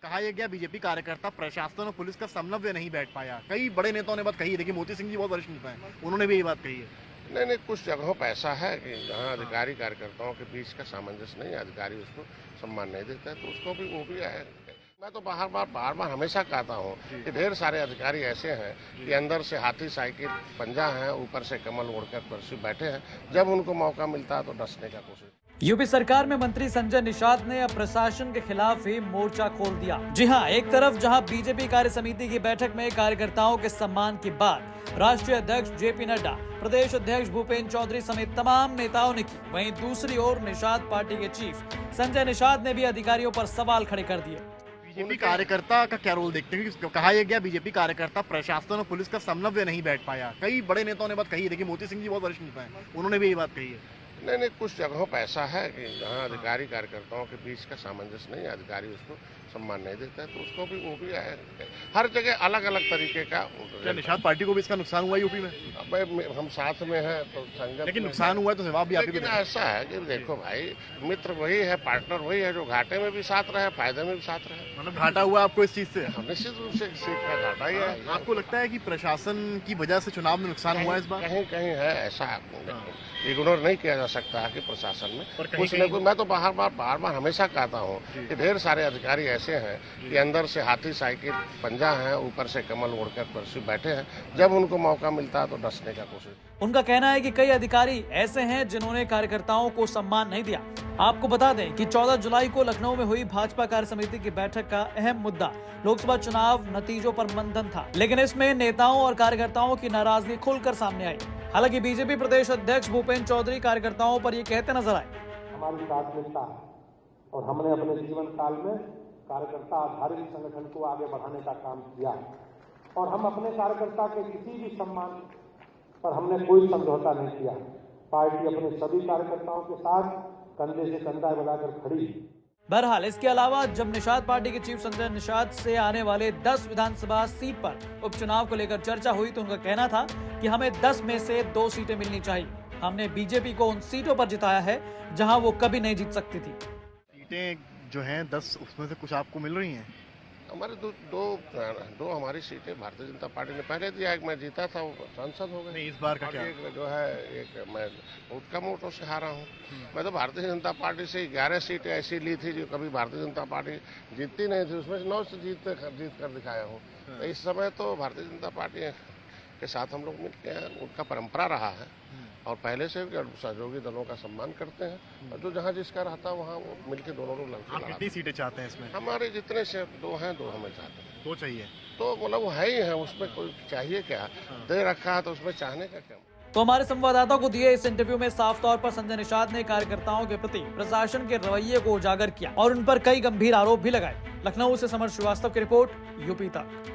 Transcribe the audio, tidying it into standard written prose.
कहा यह गया बीजेपी कार्यकर्ता प्रशासन और पुलिस का समन्वय नहीं बैठ पाया। कई बड़े नेताओं ने बात कही है, देखिए मोती सिंह जी बहुत वरिष्ठ नेता हैं, उन्होंने भी यही बात कही है। नहीं, कुछ जगहों पर ऐसा है कि जहाँ अधिकारी कार्यकर्ताओं के बीच का सामंजस्य नहीं है, अधिकारी उसको सम्मान नहीं देता है, तो उसको भी वो भी है। मैं तो बार बार हमेशा कहता हूँ कि ढेर सारे अधिकारी ऐसे हैं कि अंदर से हाथी साइकिल पंजा है, ऊपर से कमल ओढ़कर कुर्सी बैठे हैं, जब उनको मौका मिलता है तो डसने का कोशिश। यूपी सरकार में मंत्री संजय निषाद ने अब प्रशासन के खिलाफ ही मोर्चा खोल दिया। जी हां, एक तरफ जहां बीजेपी कार्य समिति की बैठक में कार्यकर्ताओं के सम्मान की बात राष्ट्रीय अध्यक्ष जेपी नड्डा, प्रदेश अध्यक्ष भूपेन्द्र चौधरी समेत तमाम नेताओं ने की, वहीं दूसरी ओर निषाद पार्टी के चीफ संजय निषाद ने भी अधिकारियों पर सवाल खड़े कर दिए। बीजेपी कार्यकर्ता का क्या रोल देखते हैं? कहा यह गया बीजेपी कार्यकर्ता प्रशासन और पुलिस का समन्वय नहीं बैठ पाया। कई बड़े नेताओं ने बात कही है, देखिए मोती सिंह जी बहुत वरिष्ठ नेता हैं, उन्होंने भी यही बात कही है। नहीं, कुछ जगहों पर ऐसा है कि जहाँ अधिकारी कार्यकर्ताओं के बीच का सामंजस्य नहीं है, अधिकारी उसको सम्मान नहीं देता है, तो उसको भी वो भी है। हर जगह अलग अलग तरीके का। क्या निषाद पार्टी को भी इसका नुकसान हुआ यूपी में? अब हम साथ में हैं तो संगत, लेकिन नुकसान हुआ है तो जवाब भी आप ही को लेकिन ऐसा है कि देखो भाई, मित्र वही है, पार्टनर वही है जो घाटे में भी साथ रहे, फायदे में भी साथ रहे। मतलब घाटा हुआ आपको इस चीज से? निश्चित रूप से सीट का घाटा ही है। आपको लगता है कि प्रशासन की वजह से चुनाव में नुकसान हुआ है इस बार? कहीं कहीं है ऐसा, इग्नोर नहीं किया जा सकता है कि प्रशासन में कुछ न कुछ। मैं तो बार बार हमेशा कहता हूँ कि ढेर सारे अधिकारी ऐसे हैं कि अंदर से हाथी साइकिल पंजा है, ऊपर से कमल ओढ़कर कुर्सी बैठे हैं, जब उनको मौका मिलता है तो डसने का कोशिश। उनका कहना है कि कई अधिकारी ऐसे हैं जिन्होंने कार्यकर्ताओं को सम्मान नहीं दिया। आपको बता दें कि 14 जुलाई को लखनऊ में हुई भाजपा कार्य समिति की बैठक का अहम मुद्दा लोकसभा चुनाव नतीजों पर मंथन था, लेकिन इसमें नेताओं और कार्यकर्ताओं की नाराजगी खुलकर सामने आई। हालांकि बीजेपी प्रदेश अध्यक्ष भूपेन्द्र चौधरी कार्यकर्ताओं पर ये कहते नजर आए, हमारी प्राथमिकता है और हमने अपने जीवन काल में कार्यकर्ता आधारित संगठन को आगे बढ़ाने का काम किया और हम अपने कार्यकर्ता के किसी भी सम्मान पर हमने कोई समझौता नहीं किया। पार्टी अपने सभी कार्यकर्ताओं के साथ कंधे से कंधा मिलाकर खड़ी। बहरहाल इसके अलावा जब निषाद पार्टी के चीफ संजय निषाद से आने वाले 10 विधानसभा सीट पर उपचुनाव को लेकर चर्चा हुई तो उनका कहना था कि हमें 10 में से 2 सीटें मिलनी चाहिए। हमने बीजेपी को उन सीटों पर जिताया है जहां वो कभी नहीं जीत सकती थी। सीटें जो हैं 10, उसमें से कुछ आपको मिल रही हैं? हमारे दो हमारी सीटें भारतीय जनता पार्टी ने पहले दिया, एक मैं जीता था, वो सांसद हो गए। नहीं, इस बार का क्या? एक जो है, एक मैं बहुत कम वोटों से हारा हूँ। मैं तो भारतीय जनता पार्टी से 11 सीटें ऐसी ली थी जो कभी भारतीय जनता पार्टी जीतती नहीं थी, उसमें से 9 से जीत कर दिखाया हूँ। तो इस समय तो भारतीय जनता पार्टी के साथ हम लोग मिलते हैं, उनका परंपरा रहा है और पहले से सहयोगी दलों का सम्मान करते हैं और जो जहाँ जिसका रहता है वहाँ वो मिलकर दोनों लोग लड़ते हैं। कितनी सीटें चाहते हैं इसमें? हमारे जितने से 2 हैं 2 हमें चाहते हैं। 2 चाहिए तो मतलब वो है ही है, उसमें कोई चाहिए क्या, दे रखा है तो उसमें चाहने का क्या। तो हमारे संवाददाताओं को दिए इस इंटरव्यू में साफ तौर पर संजय निषाद ने कार्यकर्ताओं के प्रति प्रशासन के रवैये को उजागर किया और उन पर कई गंभीर आरोप भी लगाए। लखनऊ से समर श्रीवास्तव की रिपोर्ट, यूपी तक।